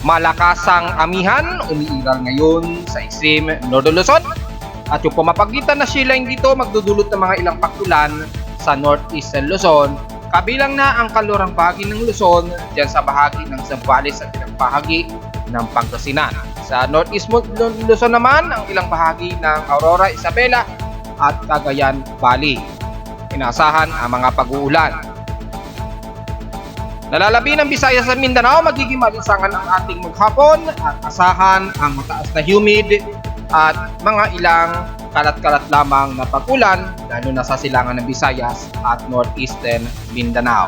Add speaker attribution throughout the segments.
Speaker 1: Malakasang amihan, umiiral ngayon sa extreme Northern Luzon. At yung pumapagitan na silang dito magdudulot ng mga ilang pakulan sa Northeastern Luzon. Kabilang na ang kalurang bahagi ng Luzon, dyan sa bahagi ng Zambales at ilang bahagi ng Pangasinan. Sa Northeast Luzon naman, ang ilang bahagi ng Aurora, Isabela at Cagayan Valley. Inaasahan ang mga pag-uulan. Nalalabi ng Visayas sa Mindanao, magiging malinsangan ang ating maghapon at asahan ang mataas na humid at mga ilang kalat-kalat lamang na pag-ulan lalo na sa silangan ng Visayas at Northeastern Mindanao.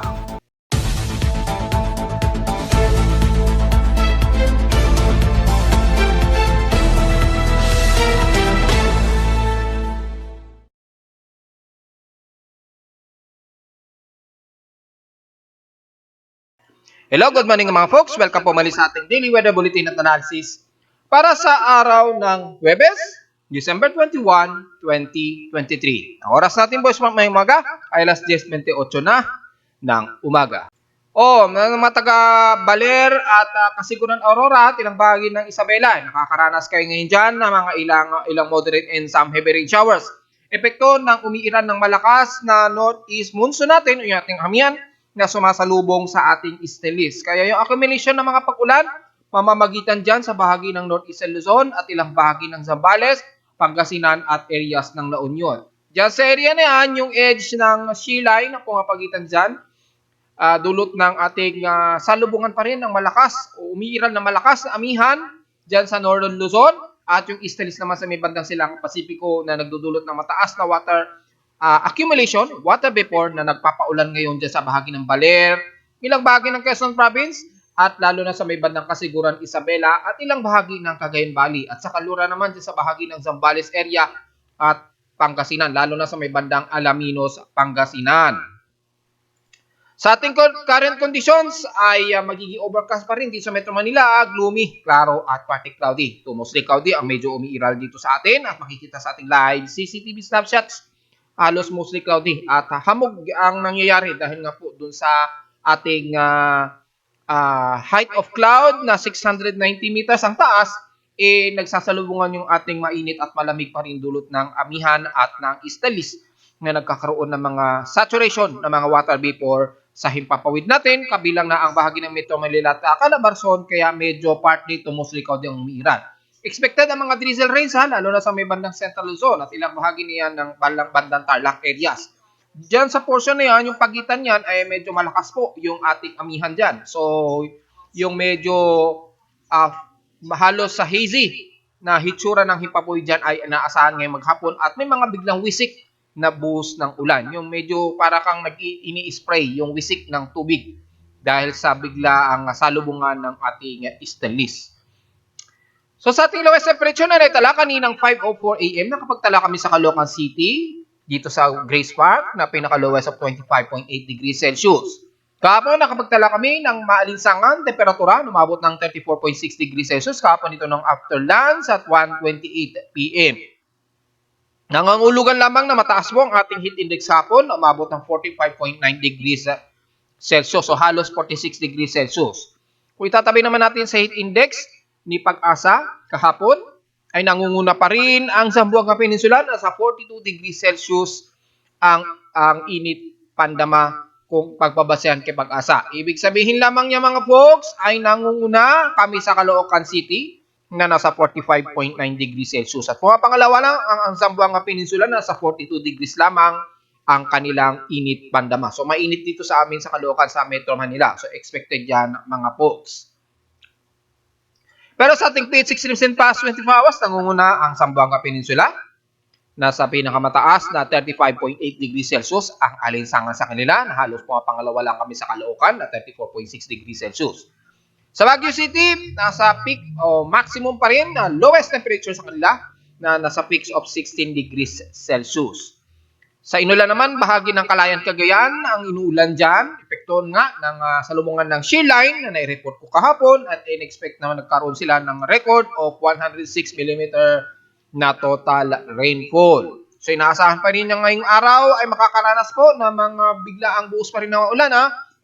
Speaker 1: Hello, good morning mga folks. Welcome po muli sa ating Daily Weather Bulletin at Analysis para sa araw ng Huwebes, December 21, 2023. Ang oras natin po may umaga ay alas 10:28 na ng umaga. Mga taga Baler at Kasiguran Aurora at ilang bahagi ng Isabela, nakakaranas kayo ngayon dyan ng mga ilang moderate and some heavy rain showers. Epekto ng umiiral ng malakas na northeast monsoon natin o yung ating hamihan na sumasalubong sa ating Estelis. Kaya yung accumulation ng mga pag-ulan, mamamagitan dyan sa bahagi ng Northeastern Luzon at ilang bahagi ng Zambales, Pangasinan at areas ng La Union. Dyan sa area na yan, yung edge ng sea line na pumapagitan dyan, dulot ng ating salubungan pa rin ng malakas o umiiral na malakas na amihan dyan sa Northern Luzon at yung Estelis naman sa may bandang silang Pasipiko na nagdudulot ng mataas na water accumulation, water vapor na nagpapaulan ngayon dyan sa bahagi ng Baler, ilang bahagi ng Quezon Province, at lalo na sa may bandang Kasiguran, Isabela, at ilang bahagi ng Cagayan Valley. At sa kalura naman dyan sa bahagi ng Zambales area at Pangasinan, lalo na sa may bandang Alaminos, Pangasinan. Sa ating current conditions ay magiging overcast pa rin dito sa Metro Manila, gloomy, klaro at partly cloudy. To mostly cloudy ang medyo umiiral dito sa atin at makikita sa ating live CCTV snapshots. Halos mostly cloudy at hamog ang nangyayari dahil nga po dun sa ating height of cloud na 690 meters ang taas, nagsasalubungan yung ating mainit at malamig pa rin dulot ng amihan at ng Estelis na nagkakaroon ng mga saturation ng mga water vapor sa himpapawid natin, kabilang na ang bahagi ng Metro Manila at Calabarzon, kaya medyo partly to mostly cloudy ang umiiral. Expected ang mga drizzle rains lalo na sa may bandang Central Luzon at ilang bahagi niyan ng bandang Tarlac areas. Diyan sa portion na yan, yung pagitan niyan ay medyo malakas po yung ating amihan dyan. So, yung medyo halos sa hazy na hitsura ng himpapoy dyan ay inaasahan ngayong maghapon at may mga biglang wisik na buhos ng ulan. Yung medyo para kang ini-spray yung wisik ng tubig dahil sa bigla ang salubungan ng ating Estelis. So sa ating lowest temperature na naitala kaninang 5:04 AM, nakapagtala kami sa Caloocan City, dito sa Grace Park, na pinaka-lowest of 25.8 degrees Celsius. Kahapon nakapagtala kami ng maalinsangan, temperatura, umabot ng 34.6 degrees Celsius, kahapon ito ng after lunch at 1:28 PM. Nangangulugan lamang na mataas po ang ating heat index hapon, umabot ng 45.9 degrees Celsius, so halos 46 degrees Celsius. Kung itatabi naman natin sa heat index ni Pag-asa kahapon ay nangunguna pa rin ang Zamboanga Peninsula, nasa 42 degrees Celsius ang init pandama kung pagbabasehan kay Pag-asa. Ibig sabihin lamang niya mga folks ay nangunguna kami sa Caloocan City na nasa 45.9 degrees Celsius. At pangalawa lang ang Zamboanga Peninsula, nasa 42 degrees lamang ang kanilang init pandama. So mainit dito sa amin sa Caloocan sa Metro Manila. So expected yan mga folks. Pero sa ating PH extremes past 24 hours, nangunguna ang Zamboanga Peninsula. Nasa pinakamataas na 35.8 degrees Celsius ang alinsangan sa kanila. Na halos pangalawa lang kami sa Caloocan na 34.6 degrees Celsius. Sa Baguio City, nasa peak o maximum pa rin na lowest temperature sa kanila na nasa peaks of 16 degrees Celsius. Sa Inulan naman, bahagi ng Calayan, Cagayan, ang inuulan dyan, epekto nga ng salubungan ng shear line na nai-report ko kahapon at in-expect naman nagkaroon sila ng record of 106 mm na total rainfall. So inaasahan pa rin niya ngayong araw ay makakaranas po ng mga biglaang buhos pa rin ng ulan.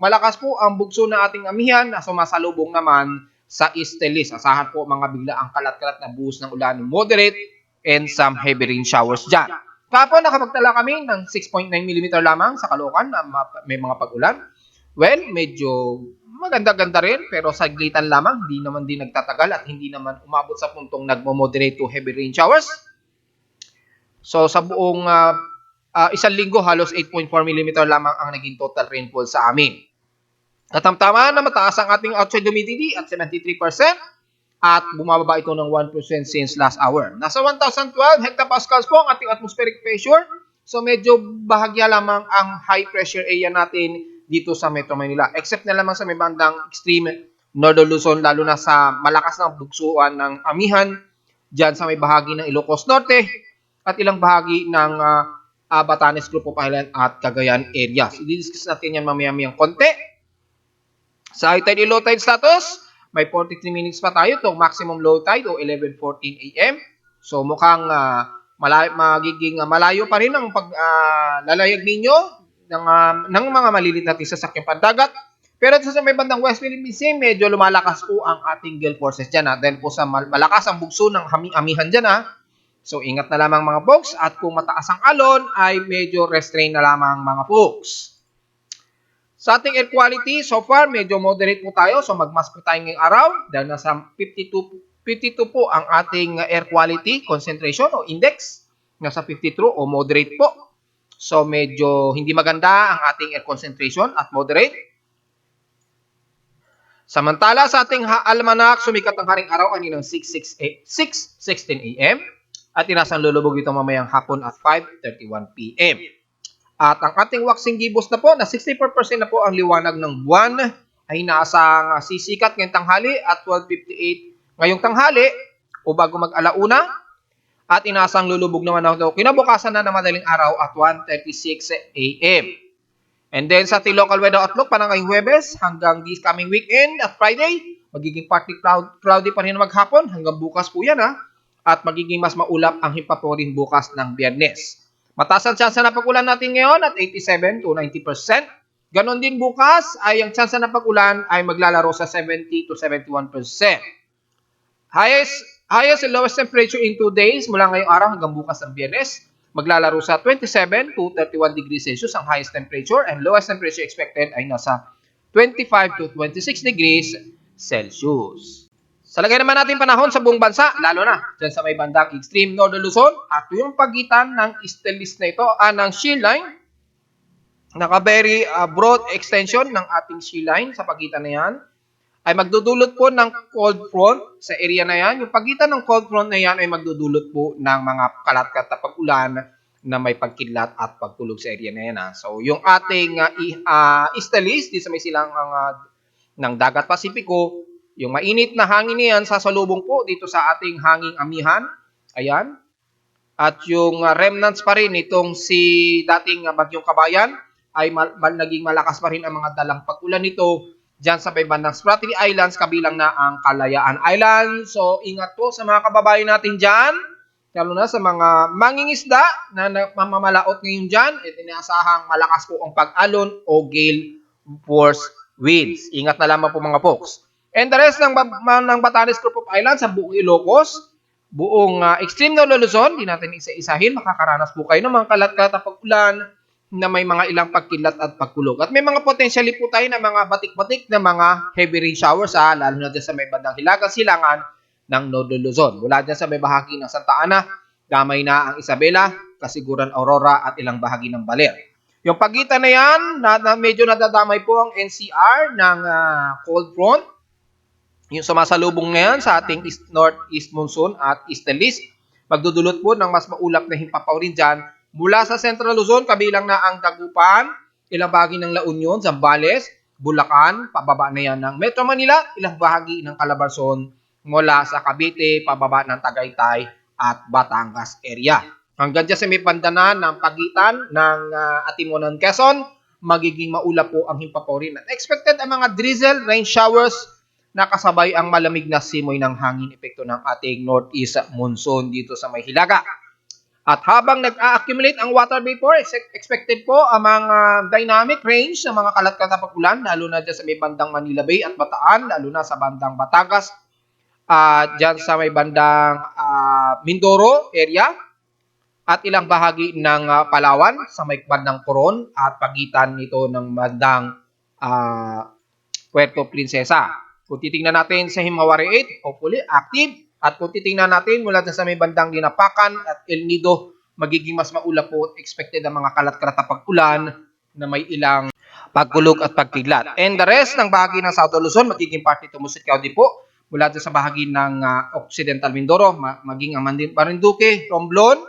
Speaker 1: Malakas po ang bugso ng ating amihan na sumasalubong naman sa easterlies. Asahan po mga biglaang kalat-kalat na buhos ng ulan, moderate and some heavy rain showers dyan. Kahapon nakapagtala kami ng 6.9 mm lamang sa Caloocan na may mga pag-ulan. Well, medyo maganda-ganda rin pero saglitan lamang, hindi naman din nagtatagal at hindi naman umabot sa puntong nagmo-moderate to heavy rain showers. So sa buong isang linggo, halos 8.4 mm lamang ang naging total rainfall sa amin. Katamtaman na mataas ang ating outside humidity at 73% at bumababa ito ng 1% since last hour. Nasa 1,012 hectopascals po ang ating atmospheric pressure. So medyo bahagya lamang ang high pressure area natin dito sa Metro Manila. Except na lamang sa may bandang extreme Northern Luzon, lalo na sa malakas na bugsuan ng Amihan, dyan sa may bahagi ng Ilocos Norte at ilang bahagi ng Batanes Group of Island at Cagayan areas. I-discuss natin yan mamaya-mayang konti. Sa high tide and low tide status, may 43 minutes pa tayo itong maximum low tide o 11:14 AM. So mukhang magiging malayo pa rin ang paglalayag ninyo ng mga malilit natin sasakyang pandagat. Pero sa may bandang West Philippine Sea, medyo lumalakas po ang ating gale forces dyan. Dahil po sa malakas ang bugso ng amihan dyan. So ingat na lamang mga folks. At kung mataas ang alon, ay medyo restrain na lamang mga folks. Sa ating air quality, so far, medyo moderate po tayo. So, magmas po tayo ngayong araw. Dahil nasa 52 po ang ating air quality concentration o index. Nasa 52 o moderate po. So, medyo hindi maganda ang ating air concentration at moderate. Samantala, sa ating almanac, sumikat ang haring araw kaninang 6:16 AM. At inasang lulubog ito mamayang hapon at 5:31 PM. At ang ating waxing gibbous na po, na 64% na po ang liwanag ng buwan, ay inaasang sisikat ngayong tanghali at 12:58 ngayong tanghali o bago mag-alauna. At inaasang lulubog naman ito kinabukasan na madaling araw at 1:36 AM. And then sa ating local weather outlook, pa ngayong Huwebes hanggang this coming weekend at Friday, magiging partly cloudy pa rin maghapon hanggang bukas po yan at magiging mas maulap ang himpaporin bukas ng Biyernes. Mataas ang tsansa na pag-ulan natin ngayon at 87 to 90%. Ganon din bukas ay ang tsansa na pag-ulan ay maglalaro sa 70 to 71%. Highest and lowest temperature in 2 days mula ngayong araw hanggang bukas ng Biyernes. Maglalaro sa 27 to 31 degrees Celsius ang highest temperature and lowest temperature expected ay nasa 25 to 26 degrees Celsius. Sa lagay naman natin panahon sa buong bansa, lalo na dyan sa may bandang extreme Northern Luzon at yung pagitan ng easterlies na ito, ng shear line, naka-very broad extension ng ating shear line sa pagitan na yan, ay magdudulot po ng cold front sa area na yan. Yung pagitan ng cold front na yan ay magdudulot po ng mga kalat-kalat na pag-ulan na may pagkidlat at pagtulog sa area na yan. So yung ating easterlies, di sa may silang ng dagat Pasipiko, yung mainit na hangin niyan sasalubong po dito sa ating hanging amihan. Ayan. At yung remnants pa rin itong si dating Bagyong Kabayan ay naging malakas pa rin ang mga dalang pag-ulan nito dyan sa may bandang Spratly Islands, kabilang na ang Kalayaan Island. So ingat po sa mga kababayan natin dyan, lalo na sa mga mangingisda na mamamalaot ngayon dyan. At inaasahang malakas po ang pag-alon o gale force winds. Ingat na lamang po mga folks. And the rest ng Batanes Group of Islands sa buong Ilocos, buong extreme Northern Luzon, di natin isa-isahin, makakaranas po kayo ng mga kalat-kalat na pag-ulan na may mga ilang pagkilat at pagkulog. At may mga potentially po tayo na mga batik-batik na mga heavy rain showers, lalo na dyan sa may bandang hilagang silangan ng Northern Luzon. Mula dyan sa may bahagi ng Santa Ana, damay na ang Isabela, Kasiguran, Aurora at ilang bahagi ng Baler. Yung pagitan na yan, medyo nadadamay po ang NCR ng cold front. Yung sumasalubong na yan sa ating northeast monsoon at easterlies, magdudulot po ng mas maulap na himpapaw rin dyan mula sa Central Luzon, kabilang na ang Dagupan, ilang bahagi ng La Union, Zambales, Bulacan, pababa na yan ng Metro Manila, ilang bahagi ng Calabarzon, mula sa Cavite, pababa ng Tagaytay at Batangas area. Hanggang dyan sa may pandanan ng pagitan ng Atimonan, Quezon, magiging maulap po ang himpapaw rin. Expected ang mga drizzle, rain showers, nakasabay ang malamig na simoy ng hangin epekto ng ating northeast monsoon dito sa may hilaga. At habang nag-a-accumulate ang water vapor, expected po ang mga dynamic range ng mga kalat-katapang ulan, lalo na dyan sa may bandang Manila Bay at Bataan, lalo na sa bandang Batangas, dyan sa may bandang Mindoro area, at ilang bahagi ng Palawan sa may bandang Coron at pagitan nito ng bandang Puerto Princesa. Kung titingnan natin sa Himawari 8, hopefully active. At kung titingnan natin mula sa may bandang Dinapacan at El Nido, magiging mas maulap po expected ang mga kalat-kalatapang ulan na may ilang pagkulog at pagkidlat. And the rest ng bahagi ng South Luzon, magiging parte ito Musitkaudi po mula sa bahagi ng Occidental Mindoro, maging ang Marinduque, Romblon,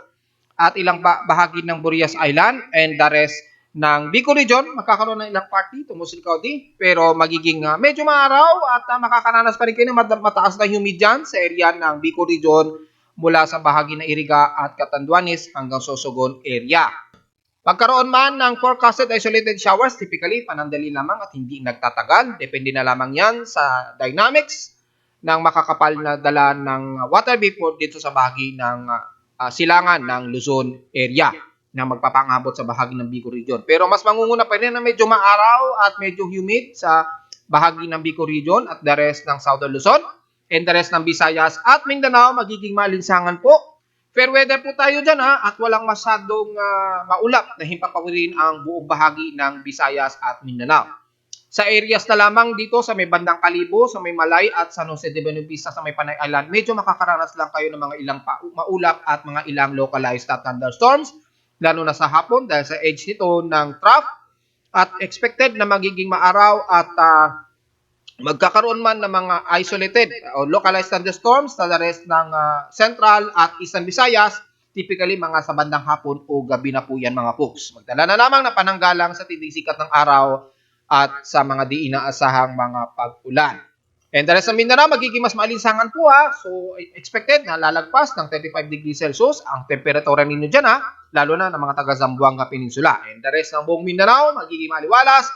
Speaker 1: at ilang bahagi ng Burias Island, and the rest ng Bicol Region, magkakaroon ng ilang party, Tumusilcaudi, pero magiging medyo maaraw at makakaranas pa rin kayo ng mataas na humid dyan sa area ng Bicol Region mula sa bahagi ng Iriga at Catanduanes hanggang Sorsogon area. Pagkaroon man ng forecasted isolated showers, typically panandali lamang at hindi nagtatagal. Depende na lamang yan sa dynamics ng makakapal na dala ng water vapor dito sa bahagi ng silangan ng Luzon area na magpapangabot sa bahagi ng Bicol Region. Pero mas mangunguna pa rin na medyo maaraw at medyo humid sa bahagi ng Bicol Region at the rest ng Southern Luzon and the rest ng Visayas at Mindanao, magiging malinsangan po. Fair weather po tayo dyan at walang masyadong maulap na himpapawirin ang buong bahagi ng Visayas at Mindanao. Sa areas na lamang dito sa may bandang Kalibo, sa may Malay at San Jose de Benavista sa may Panay Island, medyo makakaranas lang kayo ng mga ilang maulap at mga ilang localized thunderstorms, lalo na sa hapon dahil sa edge nito ng trough, at expected na magiging maaraw at magkakaroon man ng mga isolated o localized thunderstorms sa the rest ng Central at Eastern Visayas, typically mga sa bandang hapon o gabi na po yan mga folks. Magdala na lamang na pananggalang sa tinding sikat ng araw at sa mga di inaasahang mga pag-ulan. And the rest ng Mindanao, magiging mas maalinsangan po So, expected na lalagpas ng 35 degrees Celsius ang temperatura ninyo dyan lalo na ng mga taga Zamboanga Peninsula. And the rest ng buong Mindanao, magiging maliwalas,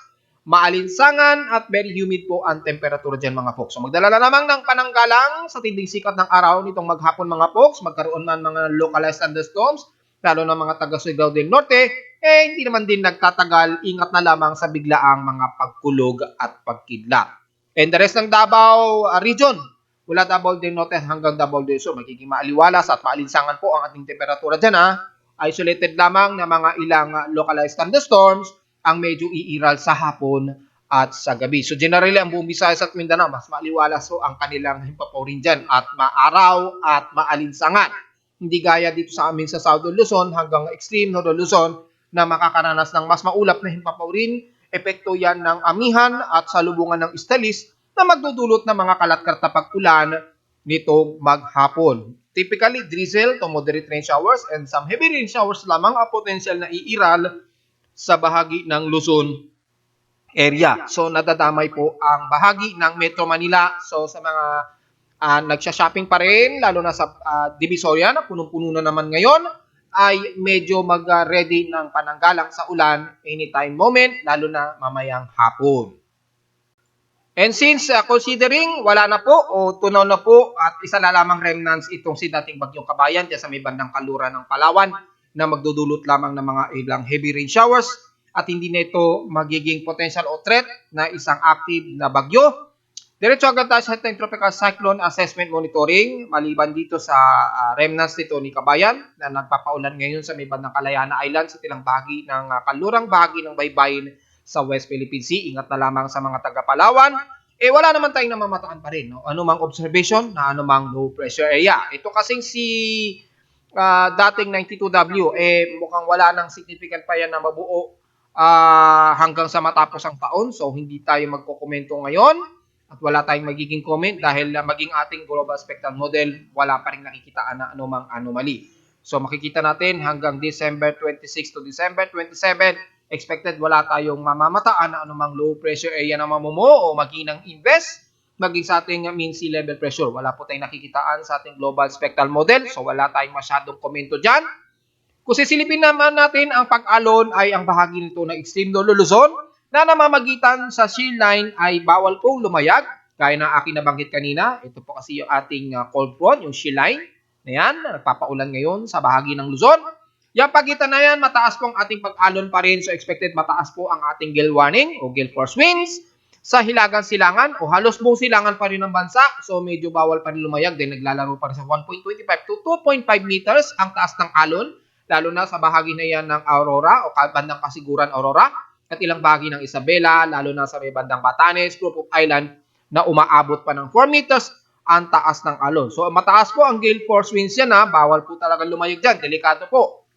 Speaker 1: maalinsangan at very humid po ang temperatura dyan mga folks. So, magdala na lamang ng pananggalang sa tinding sikat ng araw nitong maghapon mga folks. Magkaroon man mga localized thunderstorms, lalo na mga taga Surigao del Norte, hindi naman din nagtatagal, ingat na lamang sa biglaang mga pagkulog at pagkidlat. And the rest ng Davao region, mula Davao del Norte hanggang Davao del Sur, magiging maaliwalas at maalinsangan po ang ating temperatura dyan Isolated lamang na mga ilang localized thunderstorms ang medyo iiral sa hapon at sa gabi. So generally, ang buong Visayas at Mindanao, mas maaliwalas ang kanilang himpaporin dyan at maaraw at maalinsangan. Hindi gaya dito sa amin sa Southern Luzon hanggang extreme Northern Luzon na makakaranas ng mas maulap na himpaporin. Epekto yan ng amihan at salubungan ng istalis na magdudulot ng mga kalat-katapang ulan nitong maghapon. Typically, drizzle to moderate rain showers and some heavy rain showers lamang ang potential na iiral sa bahagi ng Luzon area. So, nadadamay po ang bahagi ng Metro Manila. So, sa mga nagsha-shopping pa rin, lalo na sa Divisoria na punong-puno na naman ngayon, ay medyo mag-ready ng pananggalang sa ulan anytime moment, lalo na mamayang hapon. And since considering wala na po o tunaw na po at isa na lamang remnants itong si dating Bagyong Kabayan dyan sa may bandang kaluran ng Palawan na magdudulot lamang ng mga ilang heavy rain showers at hindi na ito magiging potential o threat na isang active na bagyo. Diretso agad tayo sa ating Tropical Cyclone Assessment Monitoring maliban dito sa remnants nito ni Kabayan na nagpapaulan ngayon sa may bandang Kalayana Island sa tilang bahagi ng kalurang bahagi ng baybayin sa West Philippine Sea. Ingat na lamang sa mga taga-Palawan. Wala naman tayong namamataan pa rin. No? Anumang observation na anumang low pressure area. Ito kasing si dating 92W, mukhang wala nang significant pa yan na mabuo hanggang sa matapos ang taon. So, hindi tayo magkokomento ngayon. At wala tayong magiging comment dahil maging ating global spectral model, wala pa rin nakikitaan na anumang anomaly. So makikita natin hanggang December 26 to December 27, expected wala tayong mamamataan na anumang low pressure area na mamumuo o maginang invest, maging sa ating mean sea level pressure. Wala po tayong nakikitaan sa ating global spectral model, so wala tayong masyadong komento dyan. Kung sisilipin naman natin, ang pag-alon ay ang bahagi nito ng extreme Luzon, na namamagitan sa shear line ay bawal pong lumayag. Gaya ng aking nabanggit kanina, ito po kasi yung ating cold front, yung shear line na yan, na nagpapaulan ngayon sa bahagi ng Luzon. Yung pagitan na yan, mataas po ang ating pag-alon pa rin. So expected mataas po ang ating gale warning o gale force winds sa Hilagang Silangan o halos buong silangan pa rin ng bansa. So medyo bawal pa rin lumayag dahil naglalaro pa rin sa 1.25 to 2.5 meters ang taas ng alon. Lalo na sa bahagi na yan ng Aurora o bandang Kasiguran Aurora at ilang bahagi ng Isabela, lalo na sa may bandang Batanes, Group of Island na umaabot pa ng 4 meters ang taas ng alon. So mataas po ang gale force winds yan ha, bawal po talaga lumayag dyan, delikado po.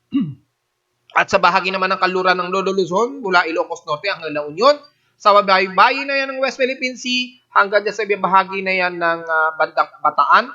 Speaker 1: At sa bahagi naman ng kaluran ng Lolo Luzon, mula Ilocos Norte hanggang La Union, sa bayi na yan ng West Philippine Sea, hanggang dyan sa bahagi na yan ng bandang Bataan,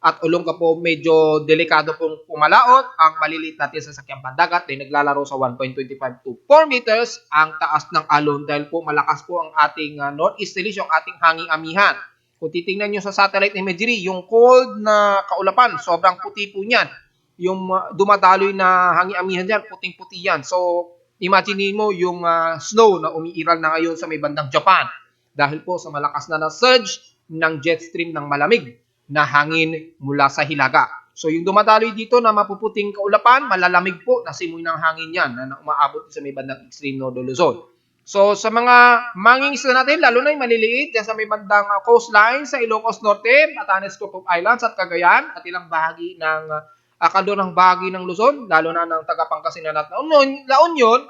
Speaker 1: at Olonga po medyo delikado pong pumalaot ang maliliit natin sa sakyang pandagat ay naglalaro sa 1.25 to 4 meters ang taas ng alon dahil po malakas po ang ating northeasterlies, yung ating hanging amihan. Kung titingnan nyo sa satellite imagery, yung cold na kaulapan, sobrang puti po niyan. Yung dumadaloy na hanging amihan dyan, puting-puti yan. So, imagine mo yung snow na umiiral na ngayon sa may bandang Japan dahil po sa malakas na surge ng jet stream ng malamig na hangin mula sa hilaga. So yung dumadaloy dito na mapuputing kaulapan, malalamig po na simoy ng hangin yan na umaabot sa may bandang extreme North Luzon. So sa mga mangingisda natin, lalo na yung maliliit, dyan sa may bandang coastline sa Ilocos Norte, Batanes, Group of Islands at Cagayan at ilang bahagi ng kalurang bahagi ng Luzon, lalo na ng taga-Pangasinan at La Union,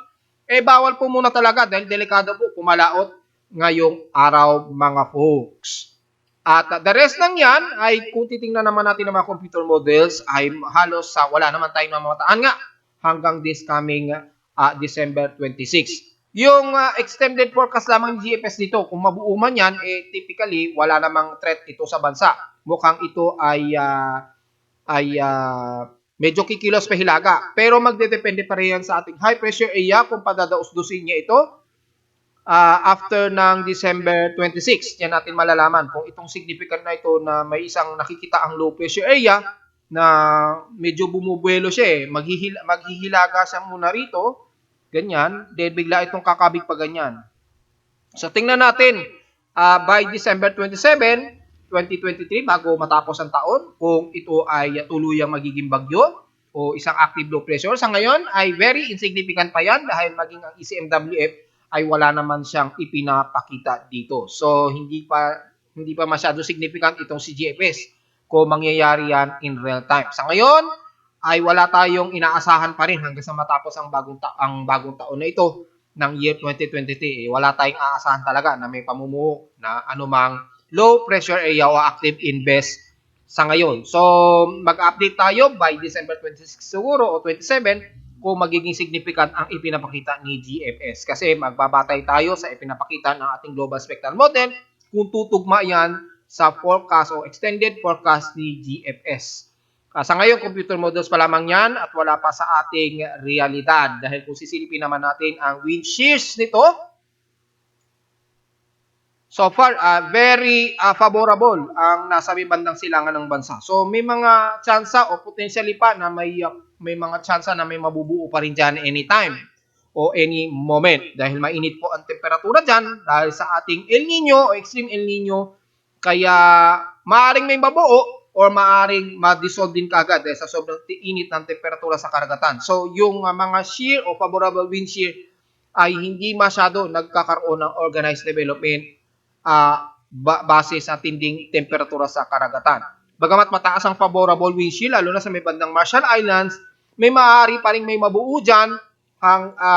Speaker 1: bawal po muna talaga dahil delikado po pumalaot ngayong araw mga folks. At the rest ng yan ay kung titingnan naman natin ng mga computer models ay halos wala naman tayong mamataan nga hanggang this coming December 26. Yung extended forecast lamang ng GFS dito, kung mabuo man yan, typically wala namang threat ito sa bansa. Mukhang ito ay medyo kikilos pa hilaga. Pero magdedepende pa rin yan sa ating high pressure area kung padadaus-dusin niya ito. After ng December 26, yan natin malalaman kung itong significant na ito na may isang nakikita ang low pressure area na medyo bumubuelo siya maghihilaga siya muna rito, ganyan, then bigla itong kakabig pa ganyan. So tingnan natin, by December 27, 2023, bago matapos ang taon, kung ito ay tuluyang magiging bagyo o isang active low pressure. Sa ngayon ay very insignificant pa yan dahil maging ang ECMWF ay wala naman siyang ipinapakita dito. So, hindi pa masyado significant itong CGFS kung mangyayari yan in real time. Sa ngayon, ay wala tayong inaasahan pa rin hanggang sa matapos ang bagong taon na ito ng year 2023. Wala tayong aasahan talaga na may pamumuo na anumang low pressure area o active invest sa ngayon. So, mag-update tayo by December 26 siguro o 27 kung magiging significant ang ipinapakita ni GFS. Kasi magbabatay tayo sa ipinapakita ng ating Global Spectral Model kung tutugma yan sa forecast o extended forecast ni GFS. Sa ngayon, computer models pa lamang yan at wala pa sa ating realidad. Dahil kung sisilipin naman natin ang wind shears nito, so far, very favorable ang nasa may bandang silangan ng bansa. So may mga tsansa o potentially pa na may mga tsansa na may mabubuo pa rin dyan anytime o any moment. Dahil mainit po ang temperatura dyan dahil sa ating El Nino o extreme El Nino. Kaya maaaring may mabuo or maaaring ma-dissolve din kagad dahil sa sobrang init ng temperatura sa karagatan. So yung mga shear o favorable wind shear ay hindi masyado nagkakaroon ng organized development base sa tinding temperatura sa karagatan. Bagamat mataas ang favorable wind shear, lalo na sa may bandang Marshall Islands, may maaari pa rin may mabuo dyan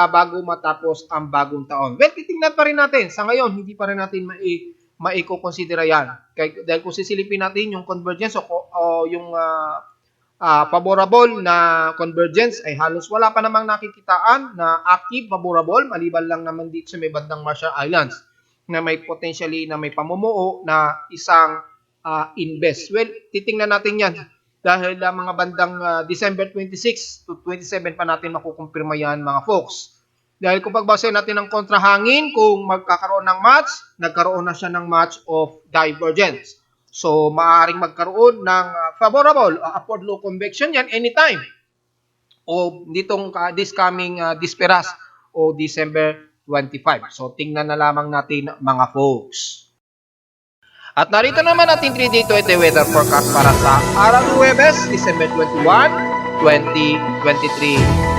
Speaker 1: bago matapos ang bagong taon. Well, titingnan pa rin natin. Sa ngayon, hindi pa rin natin maiko-considera yan. Dahil kung sisilipin natin yung convergence o yung favorable na convergence ay halos wala pa namang nakikitaan na active favorable, maliban lang naman dito sa may bandang Marshall Islands na may potentially na may pamumuo na isang invest. Well, titingnan natin yan dahil mga bandang December 26 to 27 pa natin makukumpirma yan mga folks. Dahil kung pagbasahin natin ng kontrahangin, kung magkakaroon ng match, nagkaroon na siya ng match of divergence. So, maaaring magkaroon ng favorable upward low convection yan anytime. O ditong this coming Disperas o December 25. So, tingnan na lamang natin mga folks. At narito naman ating 3-day 20 weather forecast para sa araw ng Huwebes, December 21, 2023.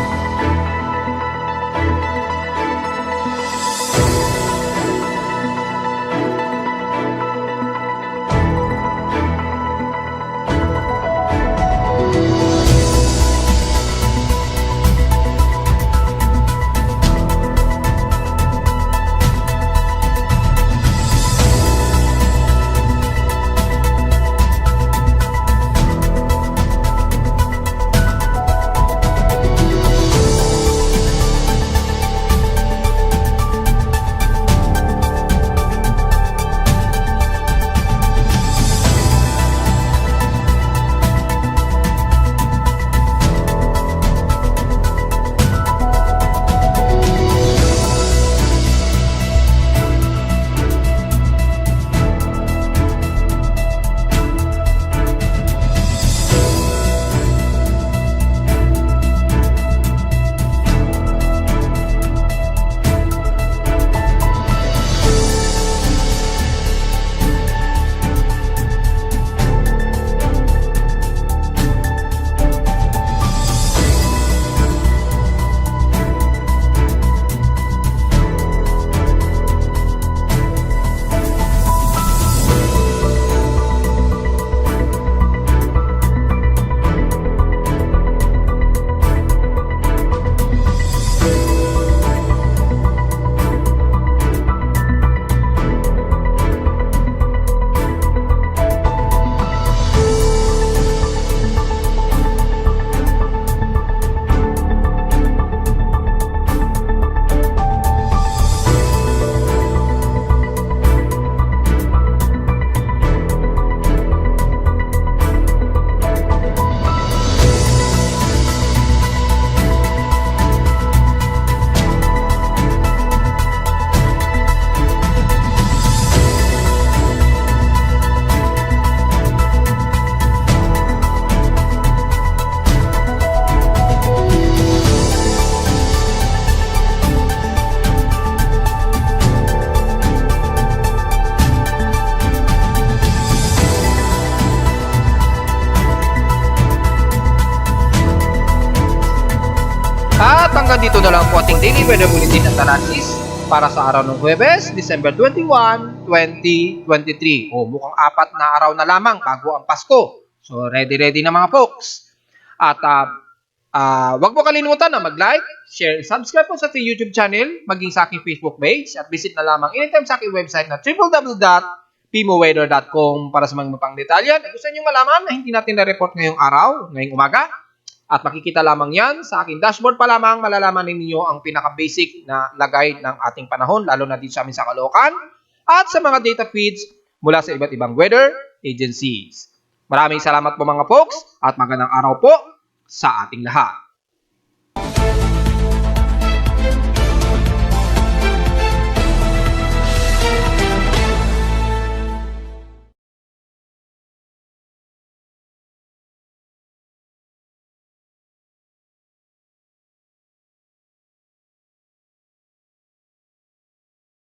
Speaker 1: At hanggang dito na lang po ating daily weather bulletin at analysis para sa araw ng Huwebes, December 21, 2023. Mukhang 4 na araw na lamang bago ang Pasko. So ready na mga folks. At wag mo kalimutan na mag-like, share, subscribe po sa ating YouTube channel, maging sa aking Facebook page, at visit na lamang anytime sa aking website na www.pimoweather.com para sa mga pang detalyan. At gusto nyo malaman na hindi natin na-report ngayong araw, ngayong umaga, at makikita lamang yan sa aking dashboard pa lamang, malalaman ninyo ang pinaka-basic na lagay ng ating panahon, lalo na dito sa amin sa Caloocan, at sa mga data feeds mula sa iba't ibang weather agencies. Maraming salamat po mga folks, at magandang araw po sa ating lahat.